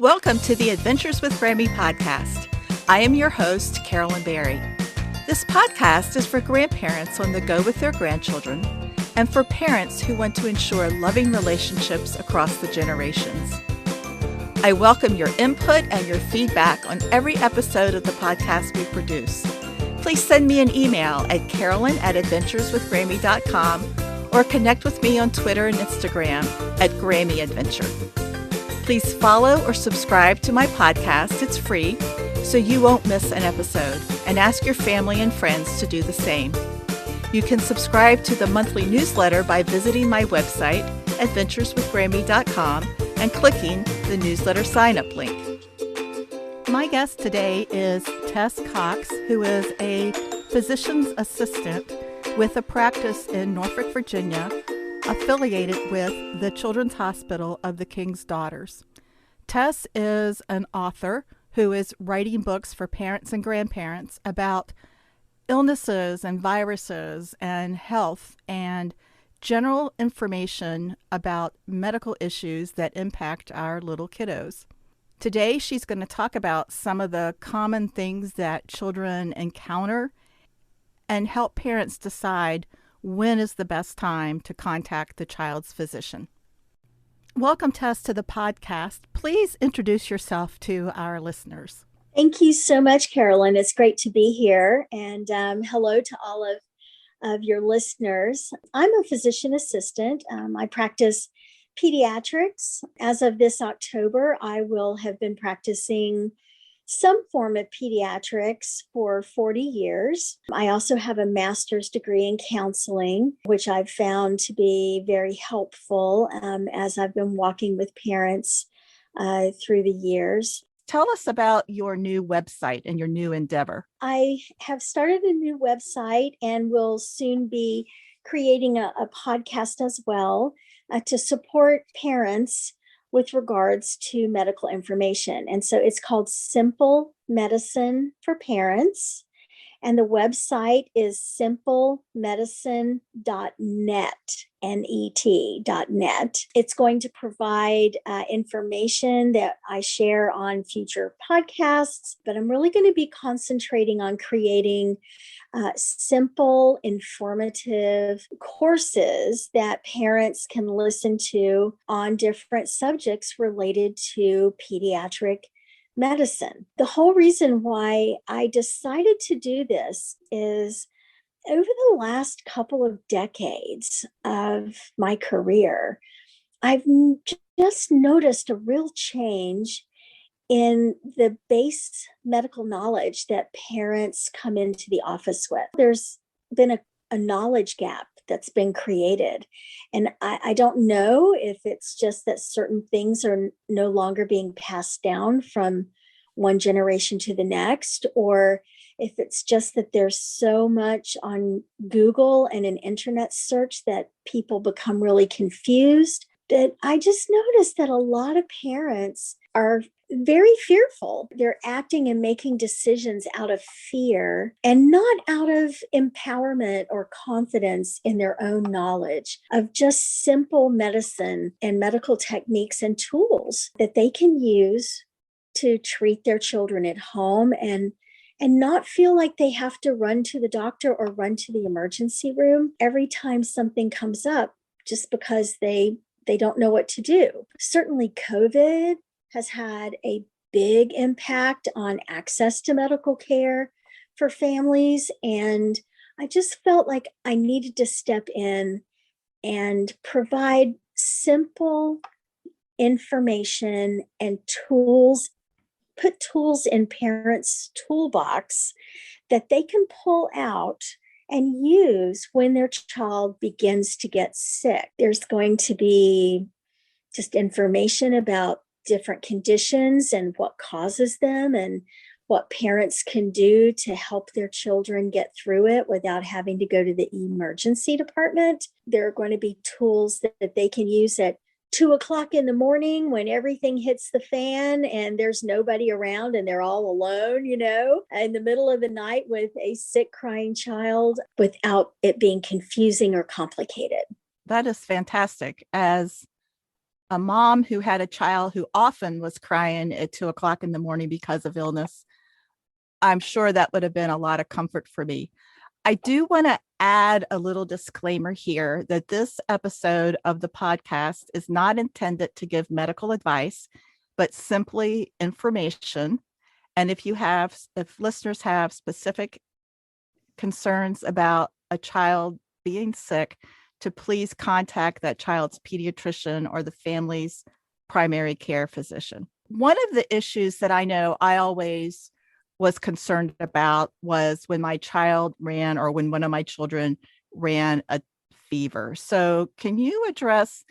Welcome to the Adventures with Grammy podcast. I am your host, Carolyn Berry. This podcast is for grandparents on the go with their grandchildren and for parents who want to ensure loving relationships across the generations. I welcome your input and your feedback on every episode of the podcast we produce. Please send me an email at carolyn@adventureswithgrammy.com or connect with me on Twitter and Instagram at Grammy Adventure. Please follow or subscribe to my podcast. It's free, so you won't miss an episode, and ask your family and friends to do the same. You can subscribe to the monthly newsletter by visiting my website, adventureswithgrammy.com, and clicking the newsletter sign-up link. My guest today is Tess Cox, who is a physician's assistant with a practice in Norfolk, Virginia, affiliated with the Children's Hospital of the King's Daughters. Tess is an author who is writing books for parents and grandparents about illnesses and viruses and health and general information about medical issues that impact our little kiddos. Today, she's going to talk about some of the common things that children encounter and help parents decide when is the best time to contact the child's physician. Welcome, Tess, to the podcast. Please introduce yourself to our listeners. Thank you so much, Carolyn. It's great to be here. And hello to all of your listeners. I'm a physician assistant. I practice pediatrics. As of this October, I will have been practicing some form of pediatrics for 40 years. I also have a master's degree in counseling, which I've found to be very helpful as I've been walking with parents through the years. Tell us about your new website and your new endeavor. I have started a new website and will soon be creating a podcast as well to support parents with regards to medical information. And so it's called Simple Medicine for Parents. And the website is simplemedicine.net, net. It's going to provide information that I share on future podcasts, but I'm really going to be concentrating on creating simple, informative courses that parents can listen to on different subjects related to pediatric medicine. The whole reason why I decided to do this is over the last couple of decades of my career, I've just noticed a real change in the base medical knowledge that parents come into the office with. There's been a knowledge gap that's been created. And I don't know if it's just that certain things are no longer being passed down from one generation to the next, or if it's just that there's so much on Google and an internet search that people become really confused. That I just noticed that a lot of parents are very fearful. They're acting and making decisions out of fear and not out of empowerment or confidence in their own knowledge of just simple medicine and medical techniques and tools that they can use to treat their children at home and not feel like they have to run to the doctor or run to the emergency room every time something comes up just because they don't know what to do. Certainly COVID has had a big impact on access to medical care for families. And I just felt like I needed to step in and provide simple information and tools, put tools in parents' toolbox that they can pull out and use when their child begins to get sick. There's going to be just information about different conditions and what causes them and what parents can do to help their children get through it without having to go to the emergency department. There are going to be tools that they can use at 2:00 in the morning when everything hits the fan and there's nobody around and they're all alone, in the middle of the night with a sick, crying child without it being confusing or complicated. That is fantastic. As a mom who had a child who often was crying at 2 o'clock in the morning because of illness, I'm sure that would have been a lot of comfort for me. I do want to add a little disclaimer here that this episode of the podcast is not intended to give medical advice, but simply information. And if listeners have specific concerns about a child being sick, to please contact that child's pediatrician or the family's primary care physician. One of the issues that I know I always was concerned about was when my child ran, or when one of my children ran a fever. So can you address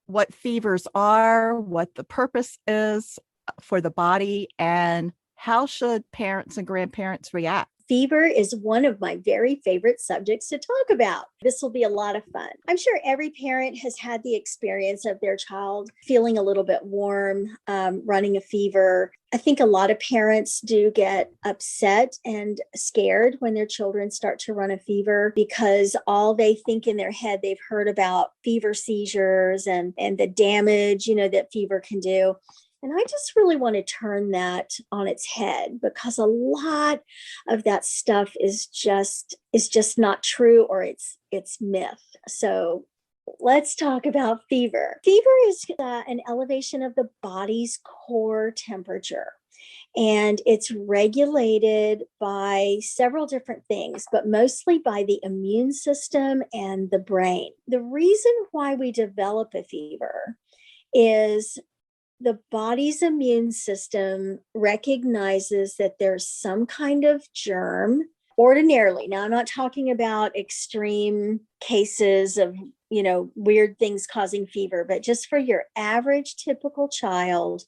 what fevers are, what the purpose is for the body, and how should parents and grandparents react? Fever is one of my very favorite subjects to talk about. This will be a lot of fun. I'm sure every parent has had the experience of their child feeling a little bit warm, running a fever. I think a lot of parents do get upset and scared when their children start to run a fever, because all they think in their head, they've heard about fever seizures and the damage, that fever can do. And I just really want to turn that on its head, because a lot of that stuff is just not true, or it's myth. So let's talk about fever. Fever is an elevation of the body's core temperature. And it's regulated by several different things, but mostly by the immune system and the brain. The reason why we develop a fever is the body's immune system recognizes that there's some kind of germ ordinarily. Now, I'm not talking about extreme cases of, weird things causing fever, but just for your average typical child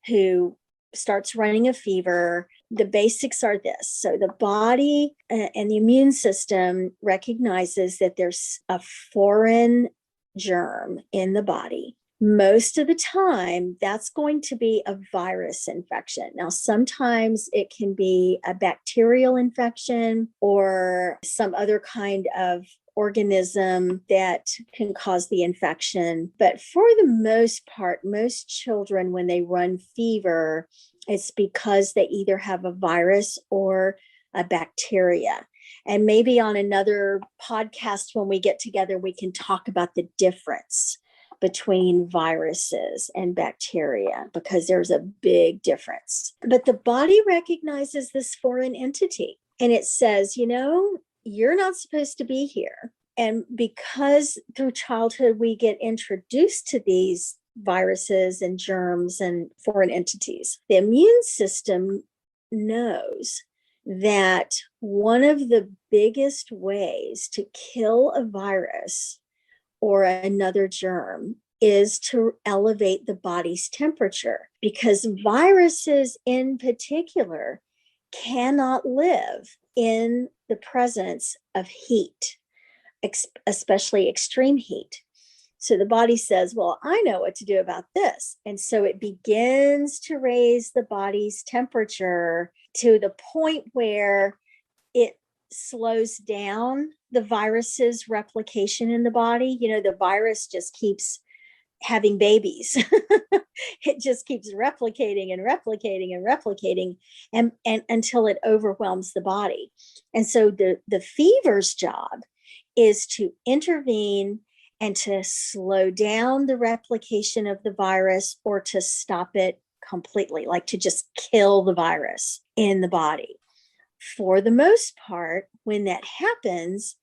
who starts running a fever, the basics are this. So the body and the immune system recognizes that there's a foreign germ in the body. Most of the time, that's going to be a virus infection. Now, sometimes it can be a bacterial infection or some other kind of organism that can cause the infection. But for the most part, most children, when they run fever, it's because they either have a virus or a bacteria. And maybe on another podcast, when we get together, we can talk about the difference between viruses and bacteria, because there's a big difference. But the body recognizes this foreign entity and it says, you're not supposed to be here. And because through childhood, we get introduced to these viruses and germs and foreign entities, the immune system knows that one of the biggest ways to kill a virus or another germ is to elevate the body's temperature, because viruses in particular cannot live in the presence of heat, especially extreme heat. So the body says, well, I know what to do about this. And so it begins to raise the body's temperature to the point where it slows down the virus's replication in the body. The virus just keeps having babies. It just keeps replicating and replicating and replicating and until it overwhelms the body. And so the fever's job is to intervene and to slow down the replication of the virus, or to stop it completely, like to just kill the virus in the body. For the most part, when that happens,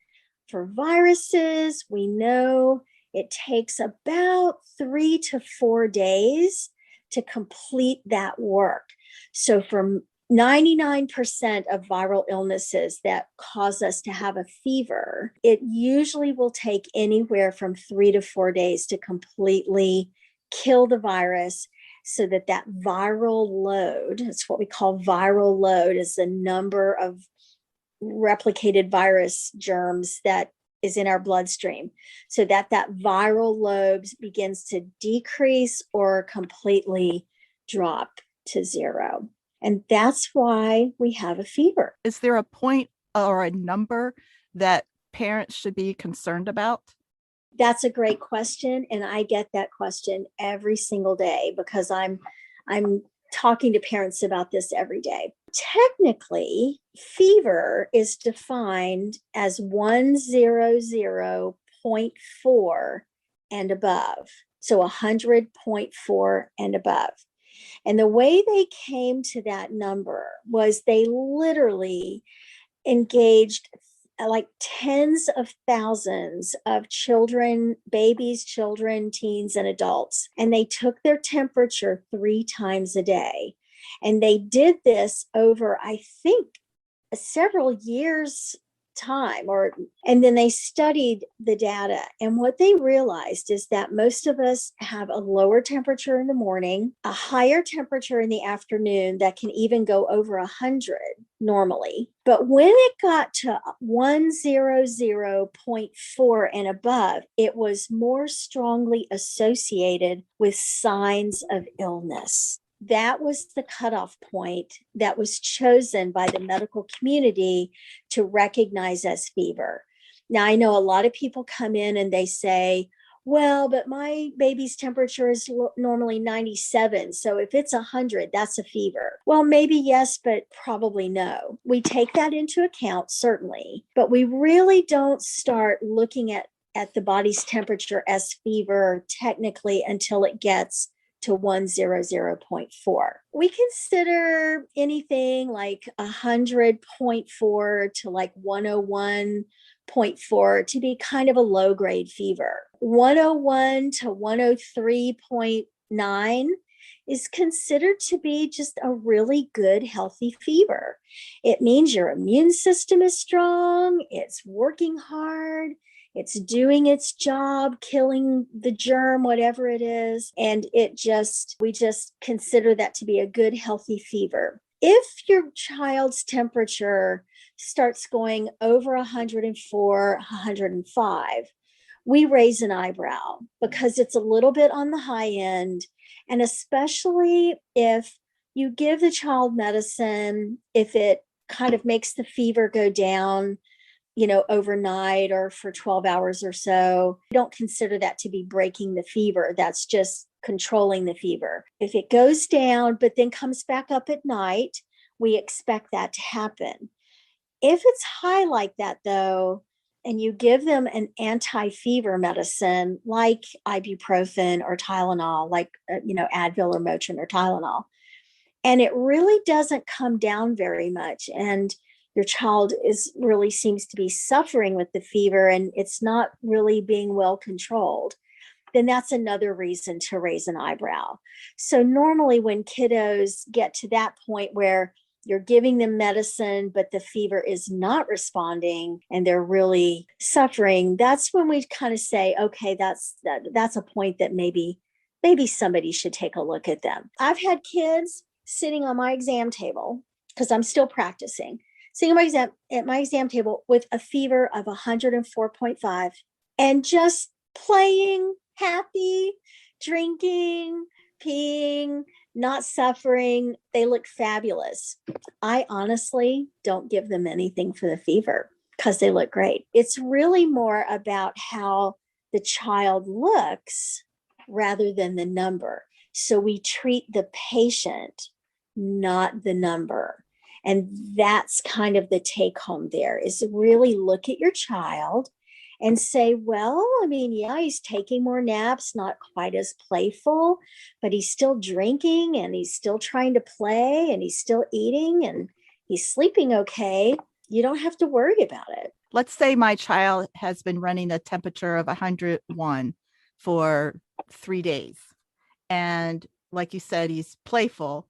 for viruses, we know it takes about 3 to 4 days to complete that work. So for 99% of viral illnesses that cause us to have a fever, it usually will take anywhere from 3 to 4 days to completely kill the virus, so that viral load, it's what we call viral load, is the number of replicated virus germs that is in our bloodstream, so that viral load begins to decrease or completely drop to zero. And that's why we have a fever. Is there a point or a number that parents should be concerned about? That's a great question. And I get that question every single day because I'm talking to parents about this every day. Technically, fever is defined as 100.4 and above. So 100.4 and above. And the way they came to that number was they literally engaged like tens of thousands of children, babies, children, teens, and adults. And they took their temperature 3 times a day. And they did this over, I think, several years time, and then they studied the data, and what they realized is that most of us have a lower temperature in the morning, a higher temperature in the afternoon that can even go over 100 normally, but when it got to 100.4 and above, it was more strongly associated with signs of illness. That was the cutoff point that was chosen by the medical community to recognize as fever. Now, I know a lot of people come in and they say, well, but my baby's temperature is normally 97. So if it's 100, that's a fever. Well, maybe yes, but probably no. We take that into account, certainly, but we really don't start looking at the body's temperature as fever technically until it gets to 100.4. We consider anything like 100.4 to like 101.4 to be kind of a low grade fever. 101 to 103.9 is considered to be just a really good, healthy fever. It means your immune system is strong, it's working hard, it's doing its job, killing the germ, whatever it is. And we just consider that to be a good, healthy fever. If your child's temperature starts going over 104, 105, we raise an eyebrow because it's a little bit on the high end. And especially if you give the child medicine, if it kind of makes the fever go down, overnight or for 12 hours or so, we don't consider that to be breaking the fever. That's just controlling the fever. If it goes down, but then comes back up at night, we expect that to happen. If it's high like that, though, and you give them an anti-fever medicine like ibuprofen or Tylenol, like, Advil or Motrin or Tylenol, and it really doesn't come down very much, and your child seems to be suffering with the fever and it's not really being well controlled, then that's another reason to raise an eyebrow. So normally when kiddos get to that point where you're giving them medicine, but the fever is not responding and they're really suffering, that's when we kind of say, okay, that's a point that maybe somebody should take a look at them. I've had kids sitting on my exam table, because I'm still practicing, sitting at my exam table with a fever of 104.5 and just playing, happy, drinking, peeing, not suffering. They look fabulous. I honestly don't give them anything for the fever because they look great. It's really more about how the child looks rather than the number. So we treat the patient, not the number. And that's kind of the take home there, is really look at your child and say, well, yeah, he's taking more naps, not quite as playful, but he's still drinking and he's still trying to play and he's still eating and he's sleeping okay. You don't have to worry about it. Let's say my child has been running a temperature of 101 for 3 days. And like you said, he's playful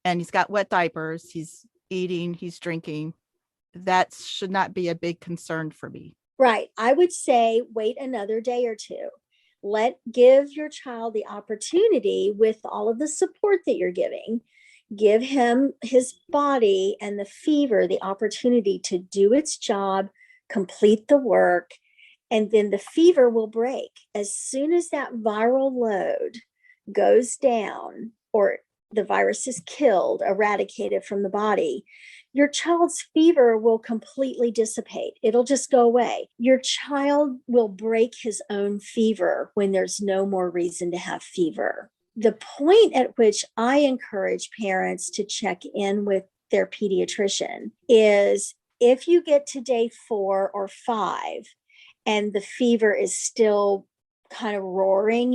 and he's got wet diapers. He's eating, he's drinking. That should not be a big concern for me. Right. I would say wait another day or two. Give your child the opportunity, with all of the support that you're giving, give him, his body and the fever, the opportunity to do its job, complete the work, and then the fever will break. As soon as that viral load goes down, or the virus is killed, eradicated from the body, your child's fever will completely dissipate. It'll just go away. Your child will break his own fever when there's no more reason to have fever. The point at which I encourage parents to check in with their pediatrician is if you get to day 4 or 5 and the fever is still kind of roaring,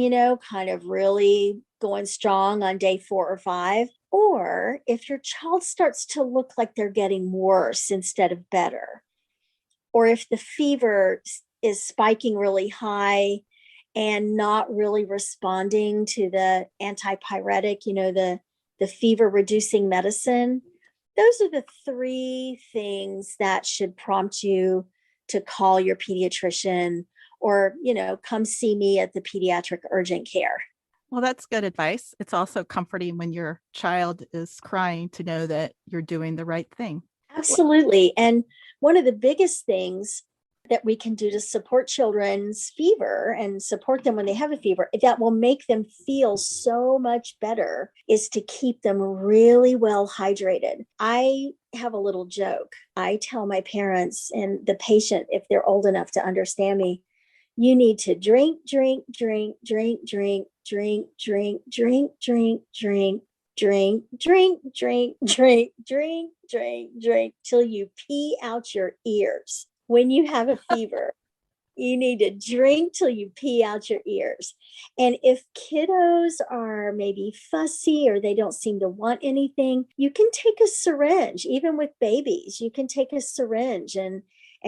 kind of really going strong on day 4 or 5, or if your child starts to look like they're getting worse instead of better, or if the fever is spiking really high and not really responding to the antipyretic, the fever reducing medicine, those are the 3 things that should prompt you to call your pediatrician or, come see me at the pediatric urgent care. Well, that's good advice. It's also comforting when your child is crying to know that you're doing the right thing. Absolutely. And one of the biggest things that we can do to support children's fever and support them when they have a fever that will make them feel so much better is to keep them really well hydrated. I have a little joke. I tell my parents and the patient, if they're old enough to understand me, you need to drink, drink, drink, drink, drink, drink, drink, drink, drink, drink, drink, drink, drink, drink, drink, drink, drink, till you pee out your ears. When you have a fever, you need to drink till you pee out your ears. And if kiddos are maybe fussy or they don't seem to want anything, you can take a syringe. Even with babies, you can take a syringe and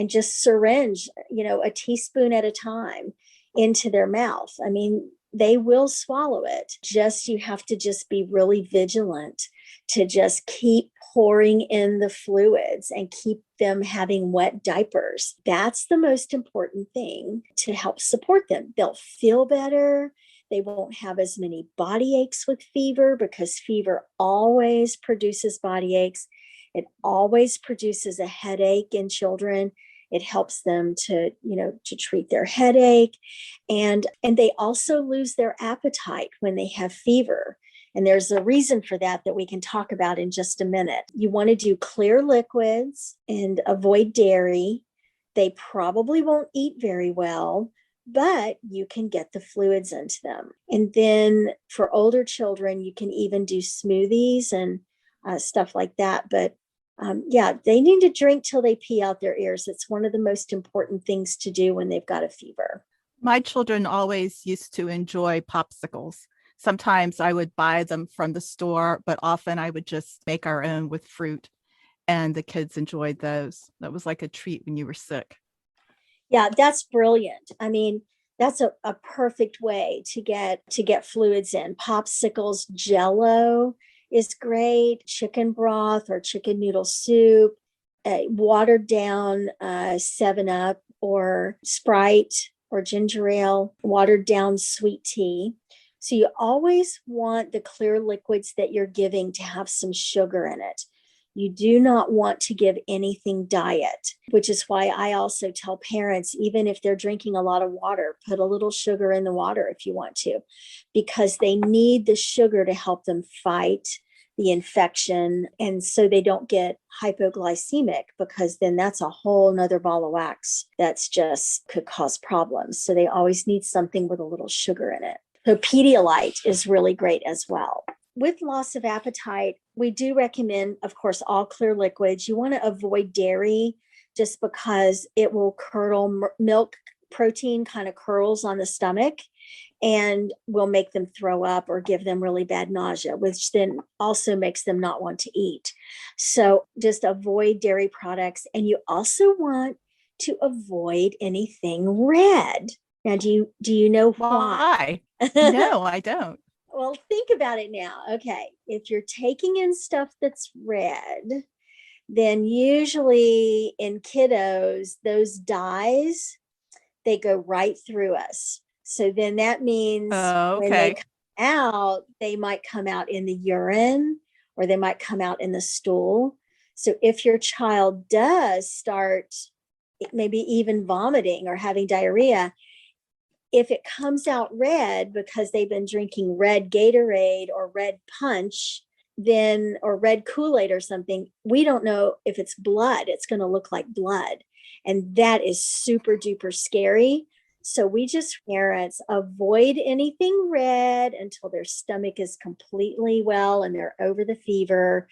just syringe, a teaspoon at a time into their mouth. I mean, they will swallow it. You have to just be really vigilant to just keep pouring in the fluids and keep them having wet diapers. That's the most important thing to help support them. They'll feel better. They won't have as many body aches with fever because fever always produces body aches. It always produces a headache in children. It helps them to treat their headache. And they also lose their appetite when they have fever. And there's a reason for that we can talk about in just a minute. You want to do clear liquids and avoid dairy. They probably won't eat very well, but you can get the fluids into them. And then for older children, you can even do smoothies and stuff like that. But they need to drink till they pee out their ears. It's one of the most important things to do when they've got a fever. My children always used to enjoy popsicles. Sometimes I would buy them from the store, but often I would just make our own with fruit, and the kids enjoyed those. That was like a treat when you were sick. Yeah, that's brilliant. I mean, that's a perfect way to get fluids in. Popsicles, Jell-O is great. Chicken broth or chicken noodle soup, watered down 7-Up or Sprite or ginger ale, watered down sweet tea. So you always want the clear liquids that you're giving to have some sugar in it. You do not want to give anything diet, which is why I also tell parents, even if they're drinking a lot of water, put a little sugar in the water if you want to, because they need the sugar to help them fight the infection. And so they don't get hypoglycemic, because then that's a whole nother ball of wax that's just could cause problems. So they always need something with a little sugar in it. So Pedialyte is really great as well. With loss of appetite, we do recommend, of course, all clear liquids. You want to avoid dairy just because it will curdle. Milk protein kind of curls on the stomach and will make them throw up or give them really bad nausea, which then also makes them not want to eat. So just avoid dairy products. And you also want to avoid anything red. Now, do you know why? No, I don't. Well, think about it now. Okay, if you're taking in stuff that's red, then usually in kiddos, those dyes, they go right through us. So then that means when they come out, they might come out in the urine or they might come out in the stool. So if your child does start maybe even vomiting or having diarrhea, if it comes out red because they've been drinking red Gatorade or red punch, then, or red Kool-Aid or something, we don't know if it's blood. It's going to look like blood. And that is super duper scary. So we just, parents, avoid anything red until their stomach is completely well and they're over the fever.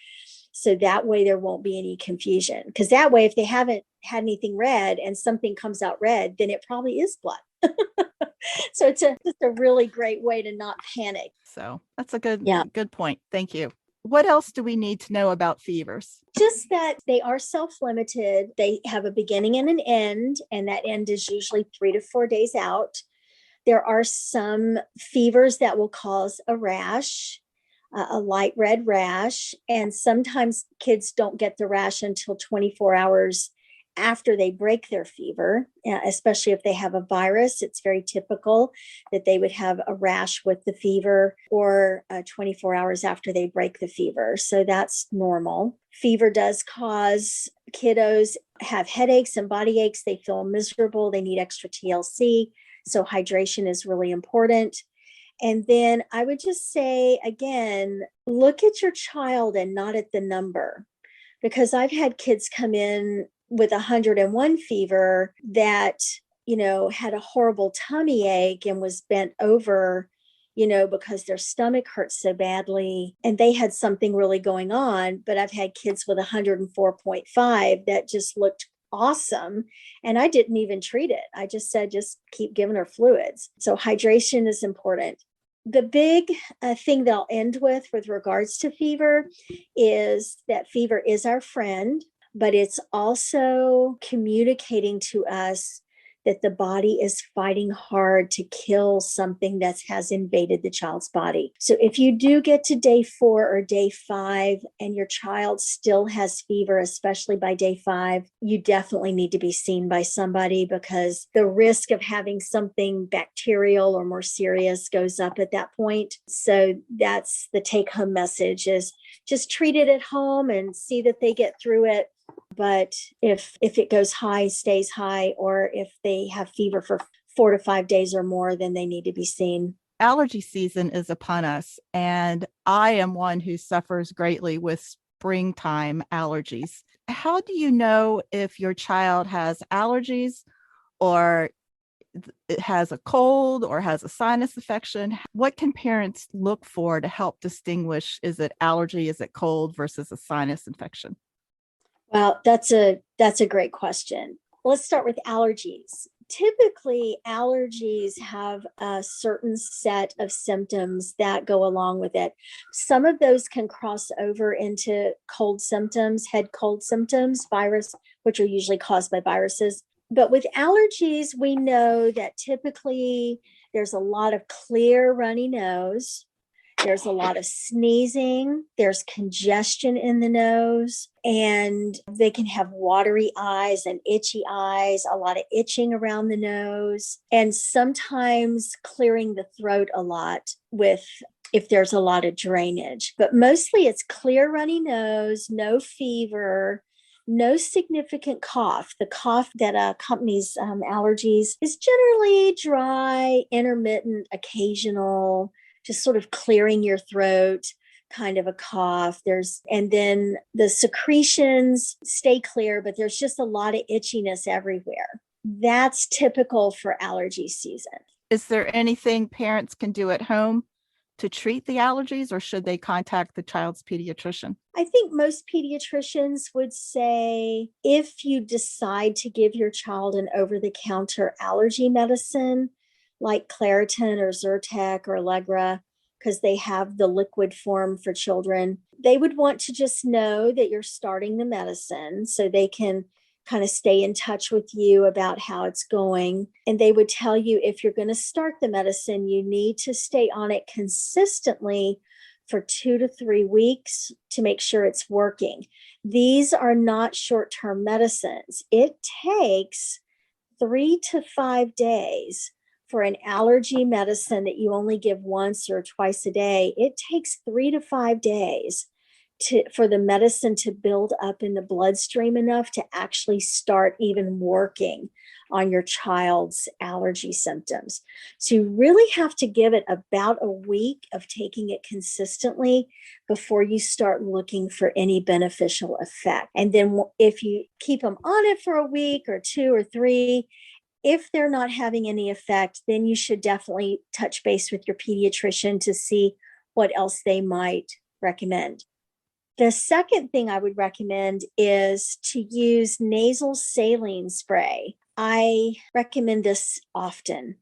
So that way there won't be any confusion. Because that way, if they haven't had anything red and something comes out red, then it probably is blood. So it's just a really great way to not panic. So that's a good point. Thank you. What else do we need to know about fevers? Just that they are self-limited. They have a beginning and an end, and that end is usually 3 to 4 days out. There are some fevers that will cause a rash, a light red rash, and sometimes kids don't get the rash until 24 hours after they break their fever, especially if they have a virus. It's very typical that they would have a rash with the fever, or 24 hours after they break the fever. So that's normal. Fever does cause kiddos have headaches and body aches. They feel miserable. They need extra TLC. So hydration is really important. And then I would just say, again, look at your child and not at the number, because I've had kids come in with 101 fever that, had a horrible tummy ache and was bent over, because their stomach hurt so badly and they had something really going on. But I've had kids with 104.5 that just looked awesome. And I didn't even treat it. I just said, just keep giving her fluids. So hydration is important. The big thing that I'll end with regards to fever is that fever is our friend, but it's also communicating to us that the body is fighting hard to kill something that has invaded the child's body. So if you do get to day 4 or day 5 and your child still has fever, especially by day 5, you definitely need to be seen by somebody, because the risk of having something bacterial or more serious goes up at that point. So that's the take-home message, is just treat it at home and see that they get through it. But if it goes high, stays high, or if they have fever for 4 to 5 days or more, then they need to be seen. Allergy season is upon us, and I am one who suffers greatly with springtime allergies. How do you know if your child has allergies, or it has a cold, or has a sinus infection? What can parents look for to help distinguish, is it allergy, is it cold versus a sinus infection? Well, that's a great question. Let's start with allergies. Typically, allergies have a certain set of symptoms that go along with it. Some of those can cross over into cold symptoms, head cold symptoms, which are usually caused by viruses. But with allergies, we know that typically there's a lot of clear, runny nose. There's a lot of sneezing, there's congestion in the nose, and they can have watery eyes and itchy eyes, a lot of itching around the nose, and sometimes clearing the throat a lot if there's a lot of drainage. But mostly it's clear, runny nose, no fever, no significant cough. The cough that accompanies allergies is generally dry, intermittent, occasional, just sort of clearing your throat, kind of a cough. And then the secretions stay clear, but there's just a lot of itchiness everywhere. That's typical for allergy season. Is there anything parents can do at home to treat the allergies, or should they contact the child's pediatrician? I think most pediatricians would say, if you decide to give your child an over-the-counter allergy medicine, like Claritin or Zyrtec or Allegra, because they have the liquid form for children, they would want to just know that you're starting the medicine so they can kind of stay in touch with you about how it's going. And they would tell you, if you're going to start the medicine, you need to stay on it consistently for 2 to 3 weeks to make sure it's working. These are not short-term medicines. It takes 3 to 5 days for an allergy medicine that you only give once or twice a day. It takes 3 to 5 days for the medicine to build up in the bloodstream enough to actually start even working on your child's allergy symptoms. So you really have to give it about a week of taking it consistently before you start looking for any beneficial effect. And then if you keep them on it for a week or 2 or 3, if they're not having any effect, then you should definitely touch base with your pediatrician to see what else they might recommend. The second thing I would recommend is to use nasal saline spray. I recommend this often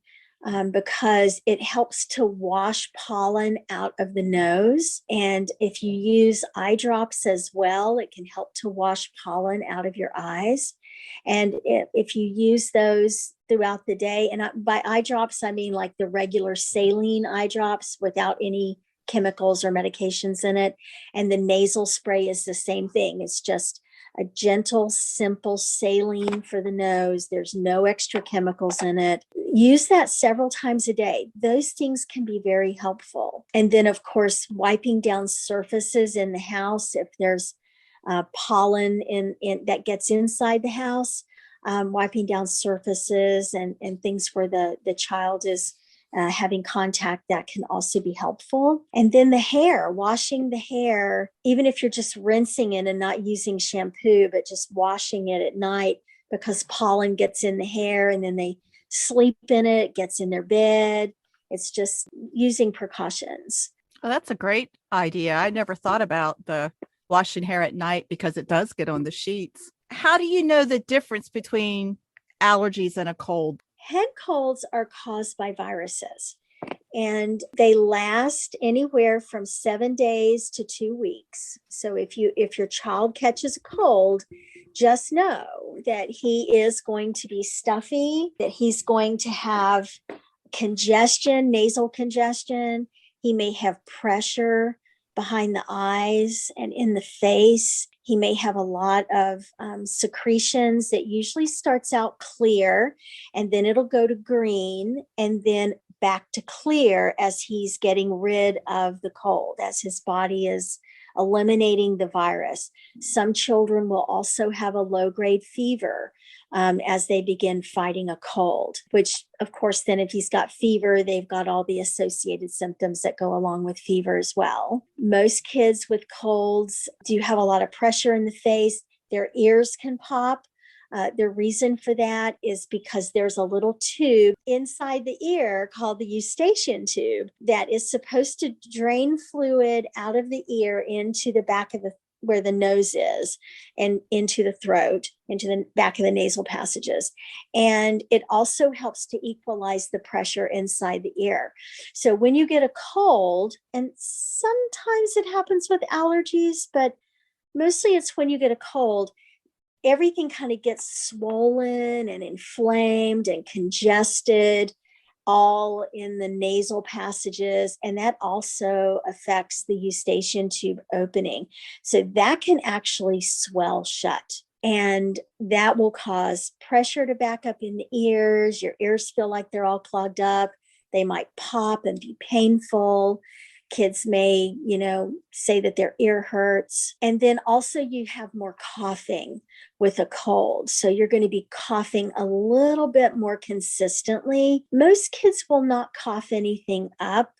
because it helps to wash pollen out of the nose. And if you use eye drops as well, it can help to wash pollen out of your eyes. And if you use those throughout the day, and by eye drops, I mean like the regular saline eye drops without any chemicals or medications in it. And the nasal spray is the same thing. It's just a gentle, simple saline for the nose. There's no extra chemicals in it. Use that several times a day. Those things can be very helpful. And then, of course, wiping down surfaces in the house. If there's pollen in that gets inside the house, wiping down surfaces and things where the child is having contact, that can also be helpful. And then the hair, washing the hair, even if you're just rinsing it and not using shampoo, but just washing it at night, because pollen gets in the hair and then they sleep in it, gets in their bed. It's just using precautions. Well, that's a great idea. I never thought about the washing hair at night because it does get on the sheets. How do you know the difference between allergies and a cold? Head colds are caused by viruses, and they last anywhere from 7 days to 2 weeks. So if your child catches a cold, just know that he is going to be stuffy, that he's going to have congestion, nasal congestion. He may have pressure behind the eyes and in the face. He may have a lot of secretions that usually starts out clear, and then it'll go to green and then back to clear as he's getting rid of the cold, as his body is eliminating the virus. Some children will also have a low-grade fever as they begin fighting a cold, which, of course, then if he's got fever, they've got all the associated symptoms that go along with fever as well. Most kids with colds do have a lot of pressure in the face. Their ears can pop. The reason for that is because there's a little tube inside the ear called the eustachian tube that is supposed to drain fluid out of the ear into the back of where the nose is, and into the throat, into the back of the nasal passages. And it also helps to equalize the pressure inside the ear. So when you get a cold, and sometimes it happens with allergies, but mostly it's when you get a cold, everything kind of gets swollen and inflamed and congested, all in the nasal passages. And that also affects the eustachian tube opening. So that can actually swell shut. And that will cause pressure to back up in the ears. Your ears feel like they're all clogged up. They might pop and be painful. Kids may, say that their ear hurts. And then also you have more coughing with a cold. So you're going to be coughing a little bit more consistently. Most kids will not cough anything up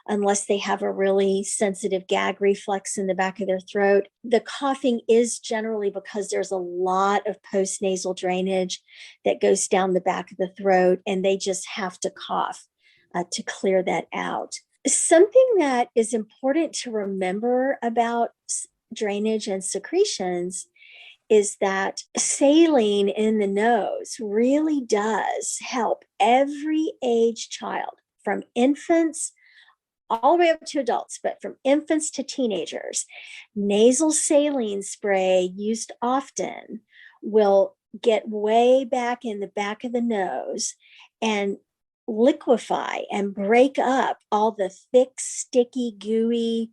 unless they have a really sensitive gag reflex in the back of their throat. The coughing is generally because there's a lot of postnasal drainage that goes down the back of the throat, and they just have to cough to clear that out. Something that is important to remember about drainage and secretions is that saline in the nose really does help every age child, from infants all the way up to adults, but from infants to teenagers. Nasal saline spray used often will get way back in the back of the nose and liquefy and break up all the thick, sticky, gooey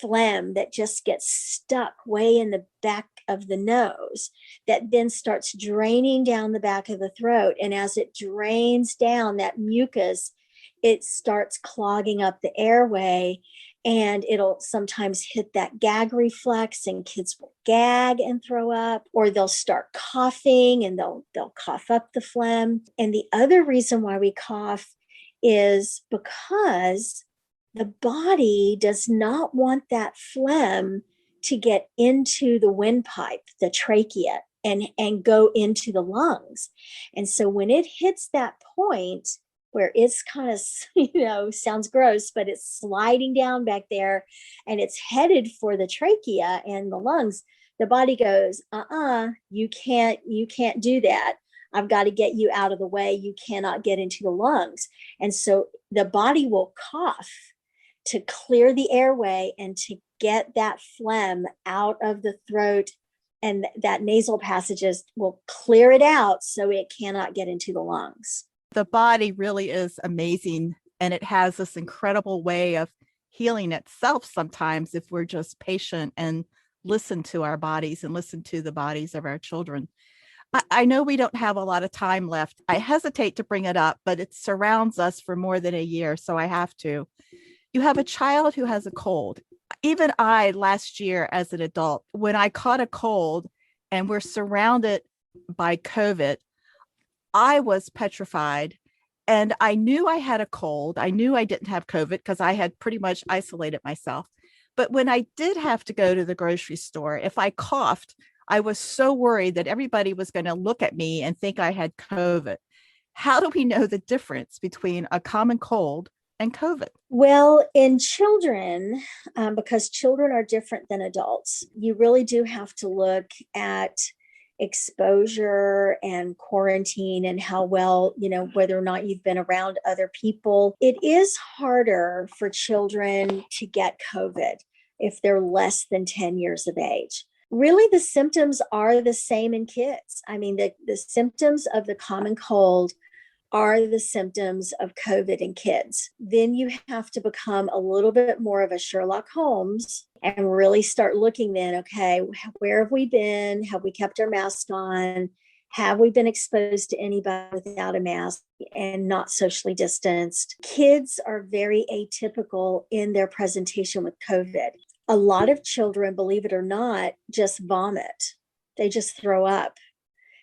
phlegm that just gets stuck way in the back of the nose, that then starts draining down the back of the throat. And as it drains down, that mucus, it starts clogging up the airway, and it'll sometimes hit that gag reflex and kids will gag and throw up, or they'll start coughing and they'll cough up the phlegm. And the other reason why we cough is because the body does not want that phlegm to get into the windpipe, the trachea, and go into the lungs. And so when it hits that point where it's kind of, sounds gross, but it's sliding down back there and it's headed for the trachea and the lungs, the body goes, you can't do that. I've got to get you out of the way. You cannot get into the lungs. And so the body will cough to clear the airway and to get that phlegm out of the throat, and that nasal passages will clear it out so it cannot get into the lungs. The body really is amazing, and it has this incredible way of healing itself sometimes if we're just patient and listen to our bodies and listen to the bodies of our children. I know we don't have a lot of time left. I hesitate to bring it up, but it surrounds us for more than a year, so I have to. You have a child who has a cold. Even I, last year as an adult, when I caught a cold and we're surrounded by COVID, I was petrified, and I knew I had a cold. I knew I didn't have COVID because I had pretty much isolated myself. But when I did have to go to the grocery store, if I coughed, I was so worried that everybody was going to look at me and think I had COVID. How do we know the difference between a common cold and COVID? Well, in children, because children are different than adults, you really do have to look at exposure and quarantine and how well, whether or not you've been around other people. It is harder for children to get COVID if they're less than 10 years of age. Really, the symptoms are the same in kids. I mean, the symptoms of the common cold are the symptoms of COVID in kids. Then you have to become a little bit more of a Sherlock Holmes and really start looking then, okay, where have we been? Have we kept our mask on? Have we been exposed to anybody without a mask and not socially distanced? Kids are very atypical in their presentation with COVID. A lot of children, believe it or not, just vomit. They just throw up.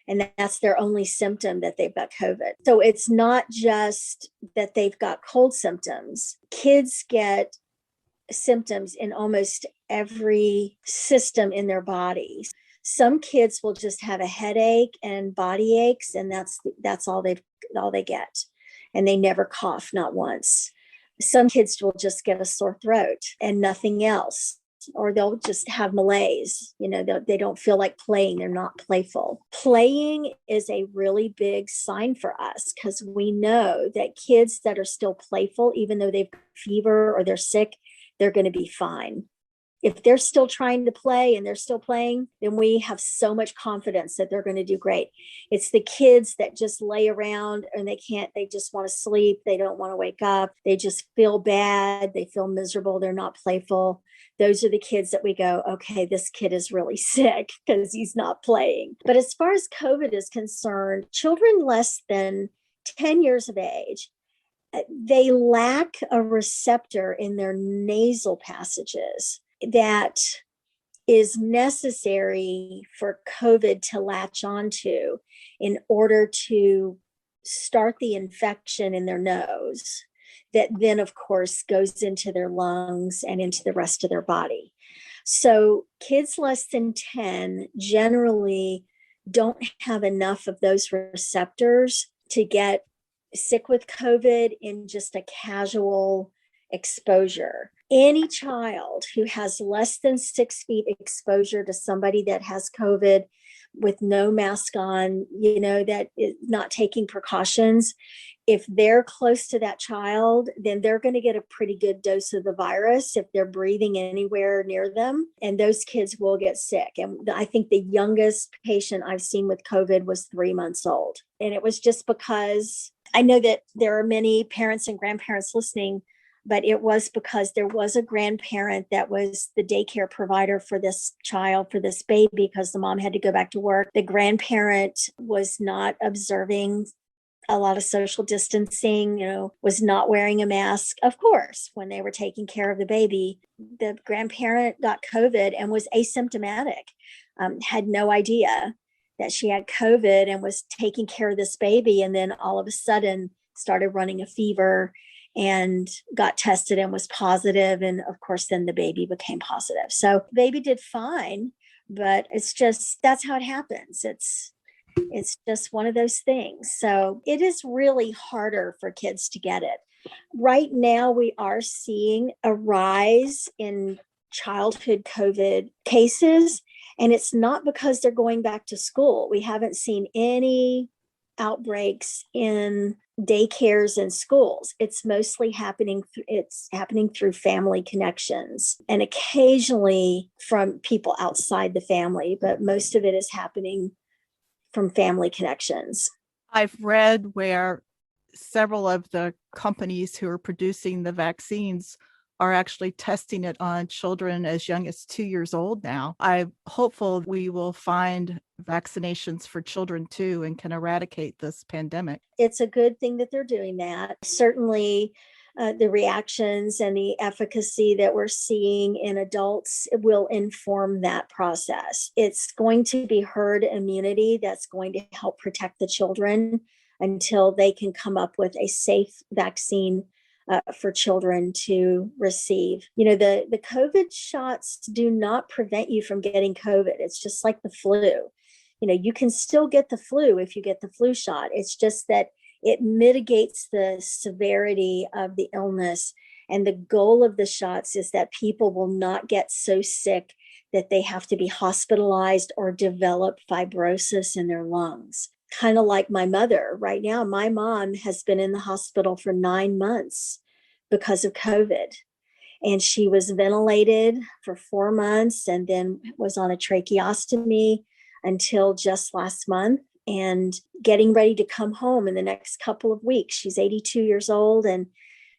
And that's their only symptom that they've got COVID. So it's not just that they've got cold symptoms. Kids get symptoms in almost every system in their bodies. Some kids will just have a headache and body aches, and that's all they get. And they never cough, not once. Some kids will just get a sore throat and nothing else. Or they'll just have malaise. They don't feel like playing. They're not playful. Playing is a really big sign for us because we know that kids that are still playful, even though they've got fever or they're sick, they're going to be fine. If they're still trying to play and they're still playing, then we have so much confidence that they're going to do great. It's the kids that just lay around and they just want to sleep. They don't want to wake up. They just feel bad. They feel miserable. They're not playful. Those are the kids that we go, okay, this kid is really sick because he's not playing. But as far as COVID is concerned, children less than 10 years of age, they lack a receptor in their nasal passages that is necessary for COVID to latch onto in order to start the infection in their nose that then, of course, goes into their lungs and into the rest of their body. So kids less than 10 generally don't have enough of those receptors to get sick with COVID in just a casual exposure. Any child who has less than 6 feet exposure to somebody that has COVID with no mask on, that is not taking precautions, if they're close to that child, then they're going to get a pretty good dose of the virus if they're breathing anywhere near them, and those kids will get sick. And I think the youngest patient I've seen with COVID was 3 months old. And it was just because I know that there are many parents and grandparents listening, but it was because there was a grandparent that was the daycare provider for this child, for this baby, because the mom had to go back to work. The grandparent was not observing a lot of social distancing, was not wearing a mask. Of course, when they were taking care of the baby, the grandparent got COVID and was asymptomatic, had no idea that she had COVID and was taking care of this baby. And then all of a sudden started running a fever and got tested and was positive. And of course, then the baby became positive. So the baby did fine, but that's how it happens. It's just one of those things. So it is really harder for kids to get it. Right now, we are seeing a rise in childhood COVID cases, and it's not because they're going back to school. We haven't seen any outbreaks in daycares and schools. It's mostly happening through family connections and occasionally from people outside the family, but most of it is happening from family connections. I've read where several of the companies who are producing the vaccines are actually testing it on children as young as 2 years old now. I'm hopeful we will find vaccinations for children too and can eradicate this pandemic. It's a good thing that they're doing that. Certainly, the reactions and the efficacy that we're seeing in adults will inform that process. It's going to be herd immunity that's going to help protect the children until they can come up with a safe vaccine for children to receive. The COVID shots do not prevent you from getting COVID. It's just like the flu. You can still get the flu if you get the flu shot. It's just that it mitigates the severity of the illness. And the goal of the shots is that people will not get so sick that they have to be hospitalized or develop fibrosis in their lungs. Kind of like my mother. Right now, my mom has been in the hospital for 9 months because of COVID. And she was ventilated for 4 months and then was on a tracheostomy until just last month, and getting ready to come home in the next couple of weeks. She's 82 years old and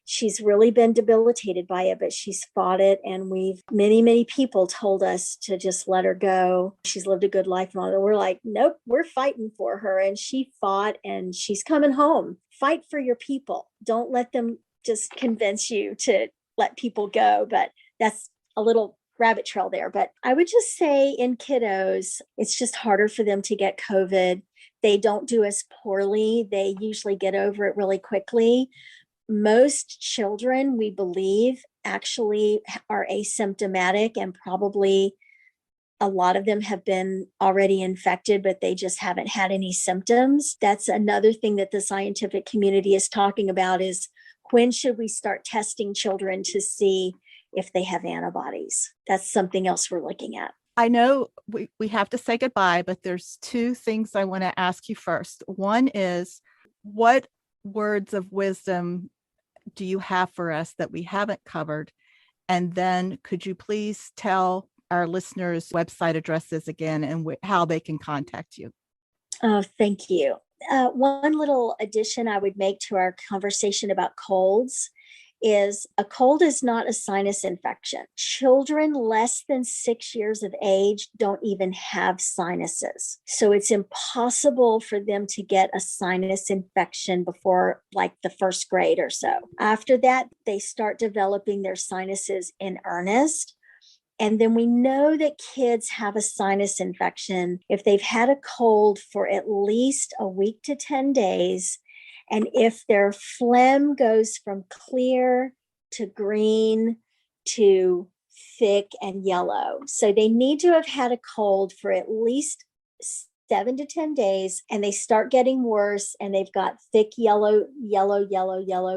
she's really been debilitated by it, but she's fought it. And many people told us to just let her go. She's lived a good life and all that. We're like, nope, we're fighting for her. And she fought and she's coming home. Fight for your people. Don't let them just convince you to let people go. But that's a little rabbit trail there. But I would just say in kiddos, it's just harder for them to get COVID. They don't do as poorly. They usually get over it really quickly. Most children, we believe, actually are asymptomatic, and probably a lot of them have been already infected, but they just haven't had any symptoms. That's another thing that the scientific community is talking about is when should we start testing children to see if they have antibodies? That's something else we're looking at. I know we have to say goodbye, but there's two things I want to ask you first. One is, what words of wisdom do you have for us that we haven't covered? And then could you please tell our listeners' website addresses again and how they can contact you? Oh, thank you. One little addition I would make to our conversation about colds is a cold is not a sinus infection. Children less than 6 years of age don't even have sinuses. So it's impossible for them to get a sinus infection before like the first grade or so. After that, they start developing their sinuses in earnest. And then we know that kids have a sinus infection if they've had a cold for at least a week to 10 days. And if their phlegm goes from clear to green to thick and yellow. So they need to have had a cold for at least 7 to 10 days, and they start getting worse, and they've got thick yellow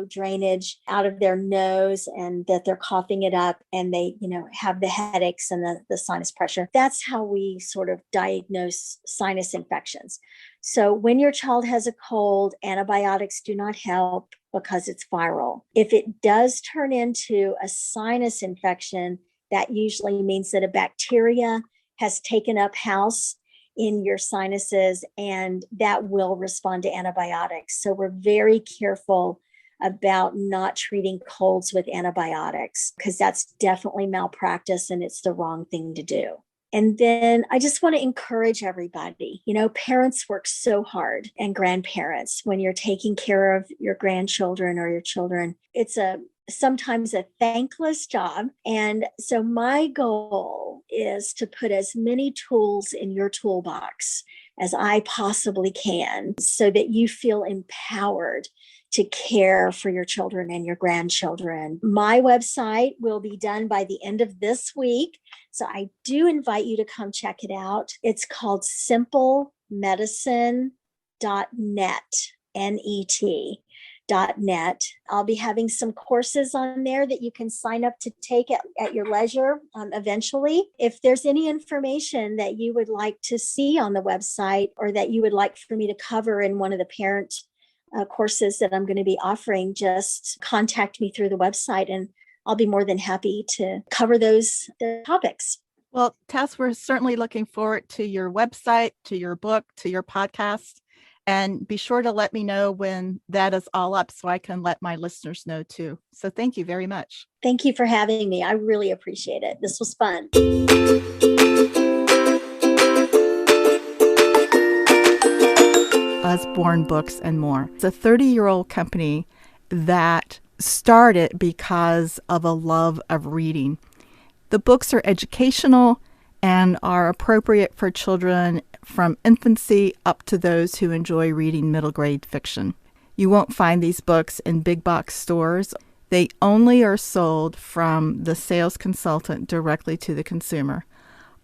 drainage out of their nose, and that they're coughing it up, and they, have the headaches and the sinus pressure. That's how we sort of diagnose sinus infections. So when your child has a cold, antibiotics do not help because it's viral. If it does turn into a sinus infection, that usually means that a bacteria has taken up house in your sinuses, and that will respond to antibiotics. So we're very careful about not treating colds with antibiotics because that's definitely malpractice and it's the wrong thing to do. And then I just want to encourage everybody. Parents work so hard, and grandparents, when you're taking care of your grandchildren or your children. It's sometimes a thankless job. And so my goal is to put as many tools in your toolbox as I possibly can so that you feel empowered to care for your children and your grandchildren. My website will be done by the end of this week. So I do invite you to come check it out. It's called simplemedicine.net, net. I'll be having some courses on there that you can sign up to take at your leisure eventually. If there's any information that you would like to see on the website or that you would like for me to cover in one of the parent courses that I'm going to be offering, just contact me through the website and I'll be more than happy to cover those topics. Well, Tess, we're certainly looking forward to your website, to your book, to your podcast. And be sure to let me know when that is all up so I can let my listeners know too. So thank you very much. Thank you for having me. I really appreciate it. This was fun. Usborne Books and More. It's a 30-year-old company that started because of a love of reading. The books are educational and are appropriate for children from infancy up to those who enjoy reading middle grade fiction. You won't find these books in big box stores. They only are sold from the sales consultant directly to the consumer.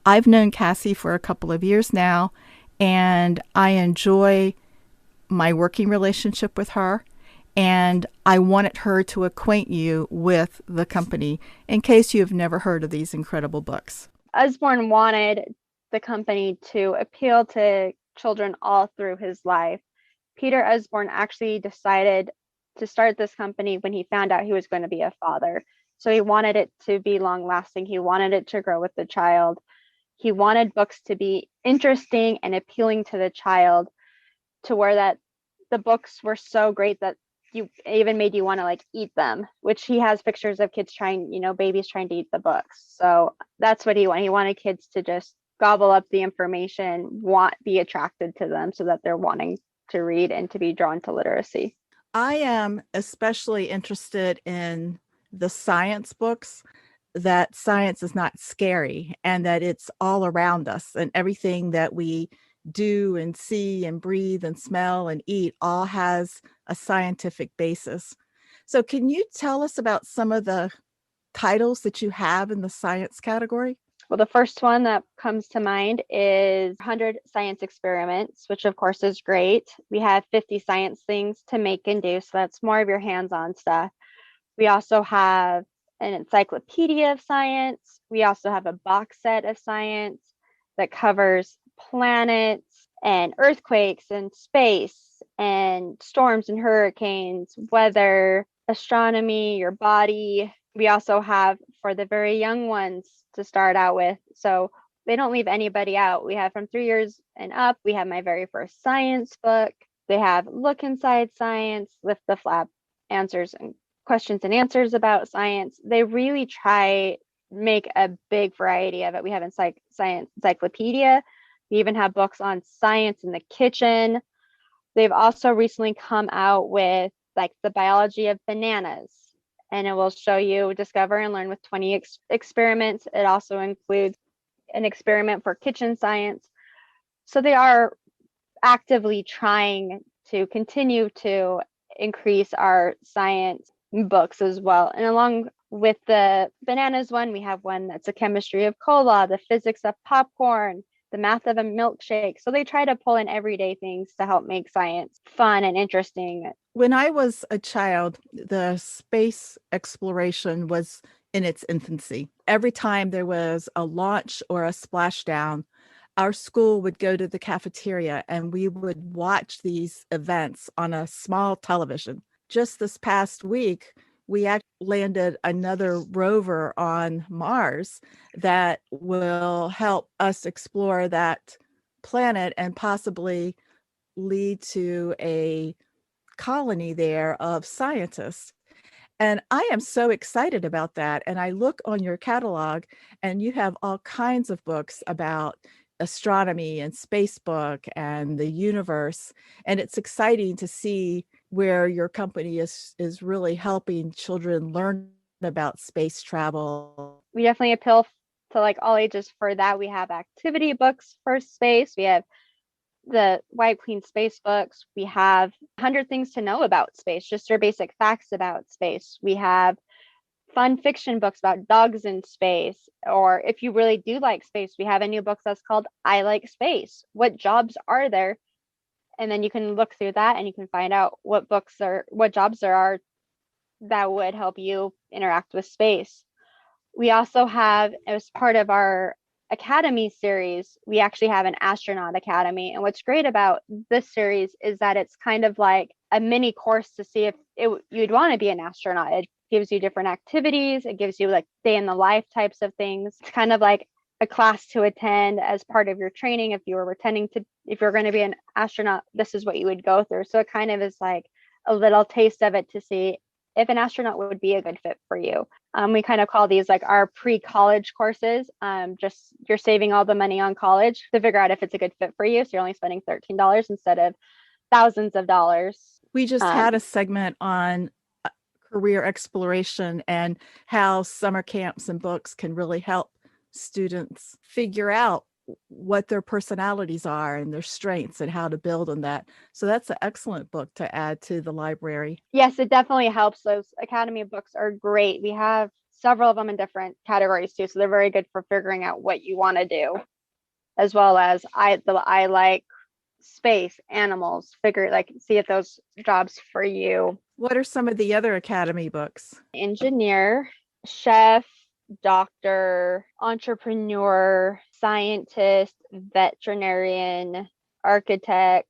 I've known Cassie for a couple of years now, and I enjoy my working relationship with her, and I wanted her to acquaint you with the company in case you have never heard of these incredible books. Usborne wanted the company to appeal to children all through his life. Peter Usborne actually decided to start this company when he found out he was going to be a father. So he wanted it to be long lasting. He wanted it to grow with the child. He wanted books to be interesting and appealing to the child, to where that the books were so great that you even made you want to eat them, which he has pictures of kids babies trying to eat the books. So that's what he wanted. He wanted kids to just gobble up the information, be attracted to them so that they're wanting to read and to be drawn to literacy. I am especially interested in the science books, that science is not scary and that it's all around us, and everything that we do and see and breathe and smell and eat all has a scientific basis. So can you tell us about some of the titles that you have in the science category? Well, the first one that comes to mind is 100 Science Experiments, which of course is great. We have 50 science things to make and do, so that's more of your hands-on stuff. We also have an encyclopedia of science. We also have a box set of science that covers planets and earthquakes and space and storms and hurricanes, weather, astronomy, your body. We also have for the very young ones to start out with, so they don't leave anybody out. We have from 3 years and up. We have my very first science book. They have Look Inside Science, Lift the Flap, answers and questions and answers about science. They really try make a big variety of it. We have science encyclopedia. We even have books on science in the kitchen. They've also recently come out with the biology of bananas, and it will show you discover and learn with 20 experiments. It also includes an experiment for kitchen science. So they are actively trying to continue to increase our science books as well. And along with the bananas one, we have one that's a chemistry of cola, the physics of popcorn, the math of a milkshake. So they try to pull in everyday things to help make science fun and interesting. When I was a child, the space exploration was in its infancy. Every time there was a launch or a splashdown, our school would go to the cafeteria and we would watch these events on a small television. Just this past week, we actually landed another rover on Mars that will help us explore that planet and possibly lead to a colony there of scientists. And I am so excited about that. And I look on your catalog and you have all kinds of books about astronomy and spacebook and the universe. And it's exciting to see where your company is really helping children learn about space travel. We definitely appeal to like all ages for that. We have activity books for space. We have the White Queen space books. We have 100 things to know about space, just your basic facts about space. We have fun fiction books about dogs in space. Or if you really do like space, we have a new book that's called I Like Space. What jobs are there? And then you can look through that and you can find out what jobs there are that would help you interact with space. We also have, as part of our Academy series, we actually have an Astronaut Academy. And what's great about this series is that it's kind of like a mini course to see if you'd want to be an astronaut. It gives you different activities. It gives you like day in the life types of things. It's kind of like a class to attend as part of your training. If you're going to be an astronaut, this is what you would go through. So it kind of is like a little taste of it to see if an astronaut would be a good fit for you. We kind of call these like our pre-college courses. Just you're saving all the money on college to figure out if it's a good fit for you. So you're only spending $13 instead of thousands of dollars. We just had a segment on career exploration and how summer camps and books can really help students figure out what their personalities are and their strengths and how to build on that. So that's an excellent book to add to the library. Yes, it definitely helps. Those Academy books are great. We have several of them in different categories too. So they're very good for figuring out what you want to do, as well as I like space, animals, see if those jobs for you. What are some of the other Academy books? Engineer, chef, doctor, entrepreneur, scientist, veterinarian, architect,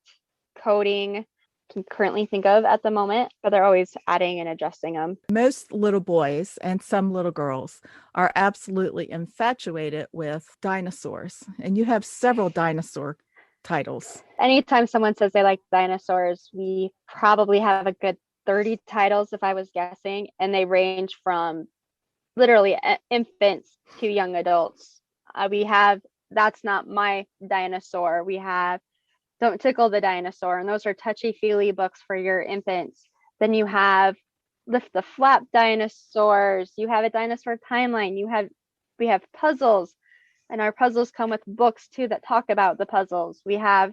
coding. Can currently think of at the moment, but they're always adding and adjusting them. Most little boys and some little girls are absolutely infatuated with dinosaurs, and you have several dinosaur titles. Anytime someone says they like dinosaurs, we probably have a good 30 titles if I was guessing, and they range from literally infants to young adults. We have That's Not My Dinosaur. We have Don't Tickle the Dinosaur, and those are touchy-feely books for your infants. Then you have Lift the Flap Dinosaurs. You have a dinosaur timeline. We have puzzles, and our puzzles come with books too that talk about the puzzles. We have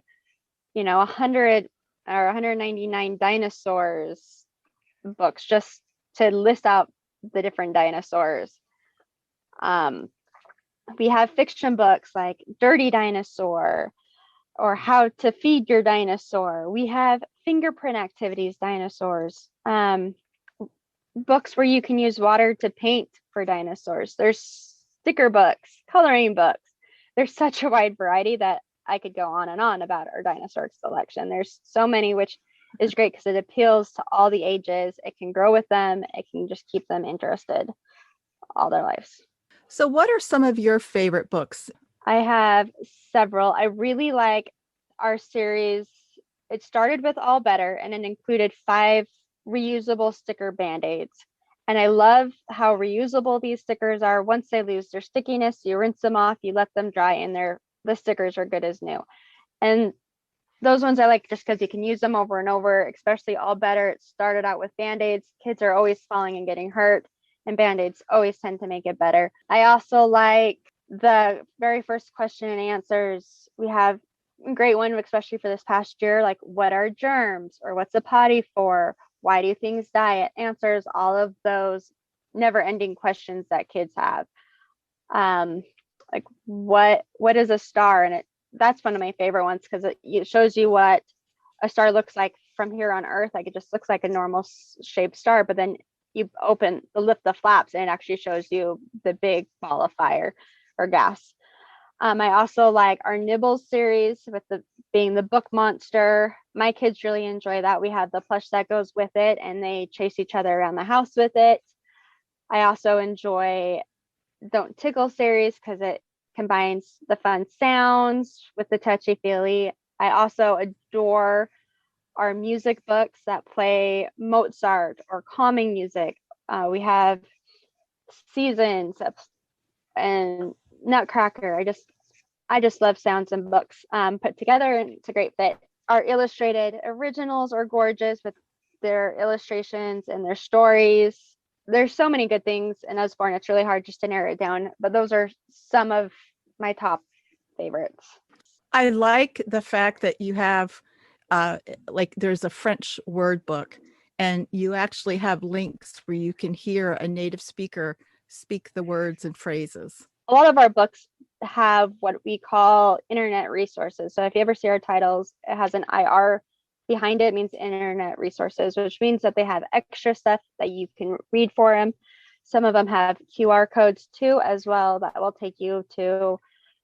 100 or 199 dinosaurs books just to list out the different dinosaurs. We have fiction books like Dirty Dinosaur or How to Feed Your Dinosaur. We have fingerprint activities dinosaurs, books where you can use water to paint for dinosaurs. There's sticker books, coloring books. There's such a wide variety that I could go on and on about our dinosaur selection. There's so many, which is great because it appeals to all the ages. It can grow with them. It can just keep them interested all their lives. So what are some of your favorite books? I have several. I really like our series. It started with All Better, and it included 5 reusable sticker band-aids. And I love how reusable these stickers are. Once they lose their stickiness, you rinse them off, you let them dry, and the stickers are good as new. And those ones I like just because you can use them over and over, especially All Better. It started out with band-aids. Kids are always falling and getting hurt, and band-aids always tend to make it better. I also like the very first question and answers. We have a great one, especially for this past year, like what are germs, or what's a potty for? Why do things die? It answers all of those never-ending questions that kids have. Like what is a star? And that's one of my favorite ones because it shows you what a star looks like from here on Earth. Like it just looks like a normal shaped star, but then you lift the flaps and it actually shows you the big ball of fire or gas. I also like our Nibbles series with being the book monster. My kids really enjoy that. We have the plush that goes with it and they chase each other around the house with it. I also enjoy Don't Tickle series because it combines the fun sounds with the touchy-feely. I also adore our music books that play Mozart or calming music We have Seasons and Nutcracker. I just love sounds and books put together, and it's a great fit. Our illustrated originals are gorgeous with their illustrations and their stories. There's so many good things in Usborne. It's really hard just to narrow it down, but those are some of my top favorites. I like the fact that you have like there's a French word book, and you actually have links where you can hear a native speaker speak the words and phrases. A lot of our books have what we call internet resources. So if you ever see our titles, it has an IR behind it, means internet resources, which means that they have extra stuff that you can read for them. Some of them have QR codes too, as well, that will take you to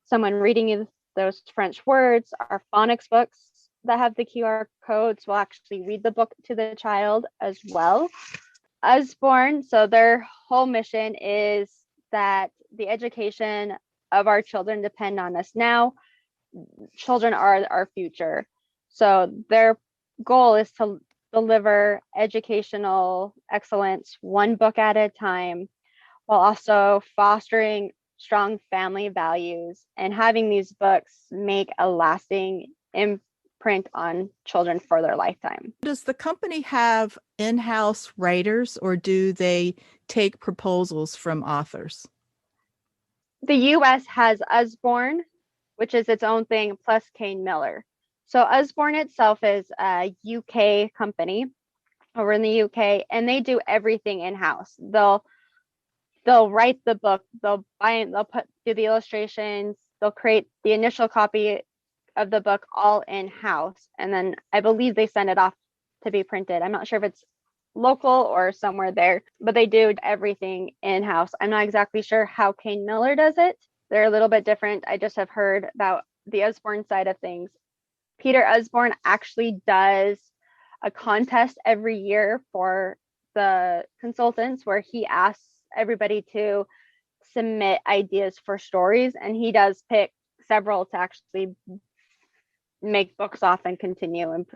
someone reading you those French words. Our phonics books that have the QR codes will actually read the book to the child as well. Usborne, so their whole mission is that the education of our children depend on us now. Children are our future. So their goal is to deliver educational excellence one book at a time, while also fostering strong family values and having these books make a lasting imprint on children for their lifetime. Does the company have in-house writers, or do they take proposals from authors? The US has Usborne, which is its own thing, plus Kane Miller. So Usborne itself is a UK company over in the UK, and they do everything in-house. They'll write the book, they'll do the illustrations, they'll create the initial copy of the book all in-house, and then I believe they send it off to be printed. I'm not sure if it's local or somewhere there, but they do everything in-house. I'm not exactly sure how Kane Miller does it. They're a little bit different. I just have heard about the Usborne side of things. Peter Usborne actually does a contest every year for the consultants where he asks everybody to submit ideas for stories, and he does pick several to actually make books off and continue and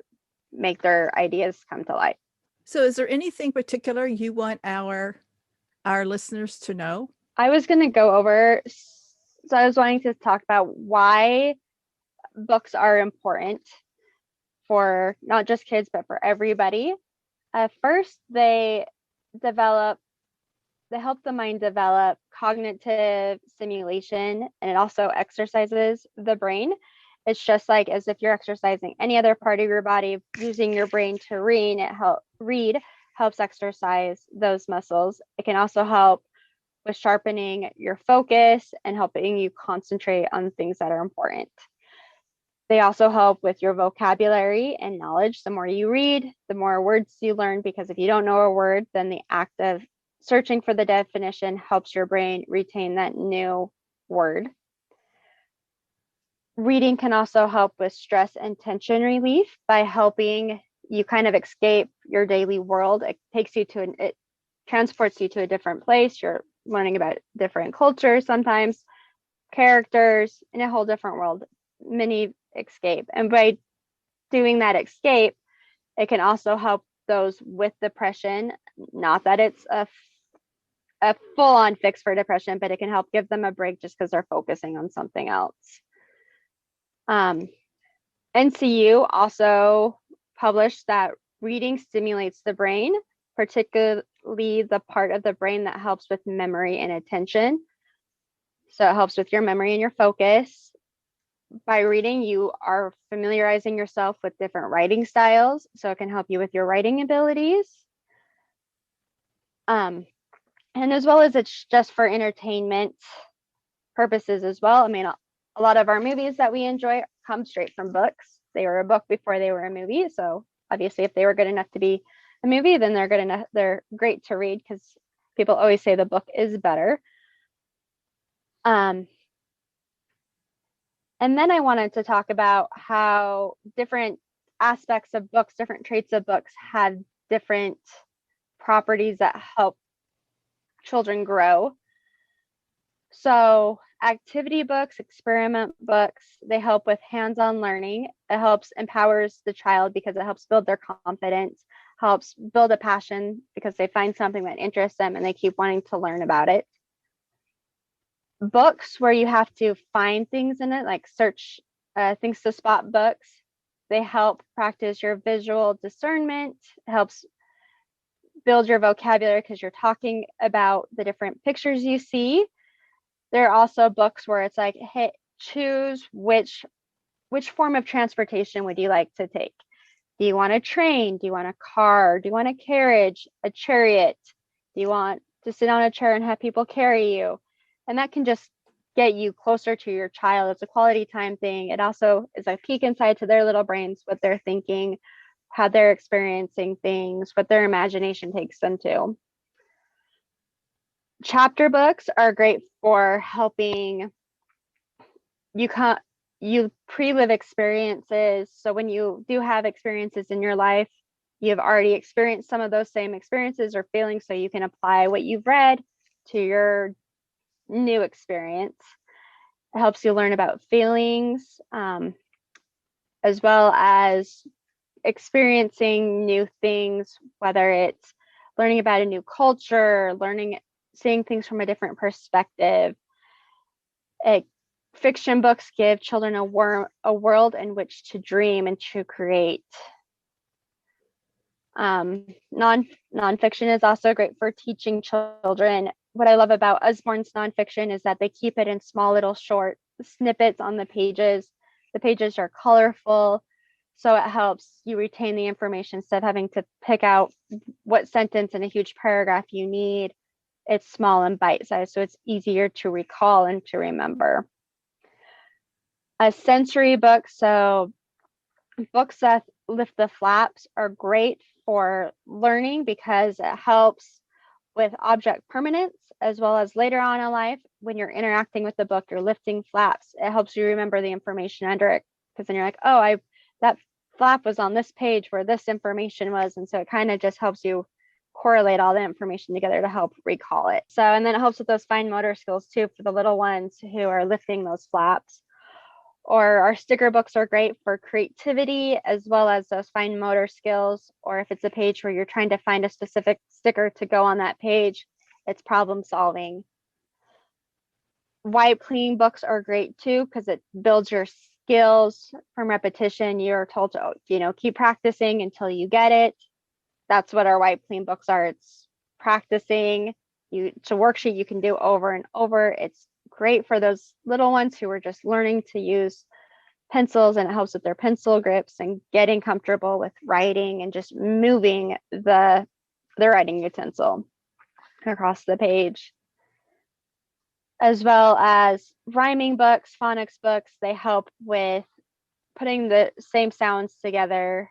make their ideas come to life. So is there anything particular you want our listeners to know? I was going to go over, so I was wanting to talk about why books are important for not just kids, but for everybody. First, they help the mind develop cognitive stimulation, and it also exercises the brain. It's just like as if you're exercising any other part of your body, using your brain to read, helps exercise those muscles. It can also help with sharpening your focus and helping you concentrate on things that are important. They also help with your vocabulary and knowledge. The more you read, the more words you learn, because if you don't know a word, then the act of searching for the definition helps your brain retain that new word. Reading can also help with stress and tension relief by helping you kind of escape your daily world. It transports you to a different place. You're learning about different cultures, sometimes characters in a whole different world, mini escape. And by doing that escape, it can also help those with depression. Not that it's a full-on fix for depression, but it can help give them a break just because they're focusing on something else. NCU also published that reading stimulates the brain, particularly the part of the brain that helps with memory and attention. So it helps with your memory and your focus. By reading, you are familiarizing yourself with different writing styles, so it can help you with your writing abilities. And as well as it's just for entertainment purposes as well. I mean, a lot of our movies that we enjoy come straight from books. They were a book before they were a movie. So obviously, if they were good enough to be a movie, then they're great to read, because people always say the book is better. And then I wanted to talk about how different aspects of books, different traits of books have different properties that help children grow. So activity books, experiment books, they help with hands-on learning. It empowers the child because it helps build their confidence. helps build a passion because they find something that interests them and they keep wanting to learn about it. Books where you have to find things in it, like search things to spot books, they help practice your visual discernment, helps build your vocabulary because you're talking about the different pictures you see. There are also books where it's like, hey, choose which form of transportation would you like to take? Do you want a train? Do you want a car? Do you want a carriage, a chariot? Do you want to sit on a chair and have people carry you? And that can just get you closer to your child. It's a quality time thing. It also is a peek inside to their little brains, what they're thinking, how they're experiencing things, what their imagination takes them to. Chapter books are great for helping you pre-live experiences. So when you do have experiences in your life, you've already experienced some of those same experiences or feelings, so you can apply what you've read to your new experience. It helps you learn about feelings, as well as experiencing new things, whether it's learning about a new culture, seeing things from a different perspective. Fiction books give children a world in which to dream and to create. Nonfiction is also great for teaching children. What I love about Usborne's nonfiction is that they keep it in small little short snippets on the pages. The pages are colorful, so it helps you retain the information instead of having to pick out what sentence in a huge paragraph you need. It's small and bite-sized, so it's easier to recall and to remember. A sensory book, so books that lift the flaps are great for learning because it helps with object permanence, as well as later on in life, when you're interacting with the book, you're lifting flaps. It helps you remember the information under it, because then you're like, oh, that flap was on this page where this information was. And so it kind of just helps you correlate all the information together to help recall it. So, and then it helps with those fine motor skills too, for the little ones who are lifting those flaps. Or our sticker books are great for creativity as well as those fine motor skills. Or if it's a page where you're trying to find a specific sticker to go on that page, it's problem solving. White clean books are great too, because it builds your skills from repetition. You're told to, keep practicing until you get it. That's what our white clean books are. It's practicing. It's a worksheet you can do over and over. It's great for those little ones who are just learning to use pencils, and it helps with their pencil grips and getting comfortable with writing and just moving the writing utensil across the page. As well as rhyming books, phonics books, they help with putting the same sounds together,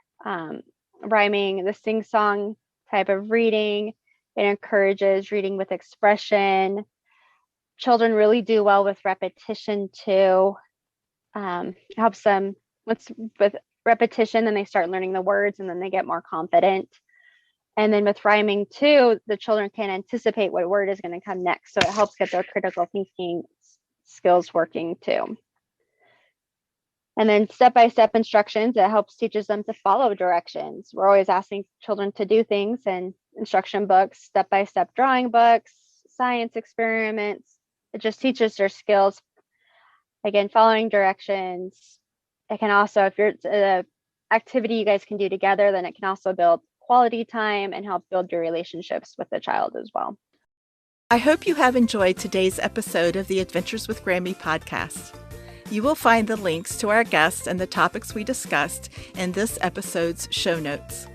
rhyming, the sing-song type of reading. It encourages reading with expression. Children really do well with repetition too. It helps them with repetition, then they start learning the words and then they get more confident. And then with rhyming too, the children can anticipate what word is going to come next. So it helps get their critical thinking skills working too. And then step-by-step instructions, it helps teaches them to follow directions. We're always asking children to do things, and instruction books, step-by-step drawing books, science experiments, it just teaches their skills. Again, following directions. It can also, if it's an activity you guys can do together, then it can also build quality time and help build your relationships with the child as well. I hope you have enjoyed today's episode of the Adventures with Grammy podcast. You will find the links to our guests and the topics we discussed in this episode's show notes.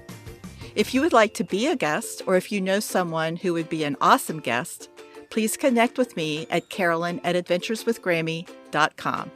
If you would like to be a guest, or if you know someone who would be an awesome guest, please connect with me at Carolyn@adventureswithgrammy.com.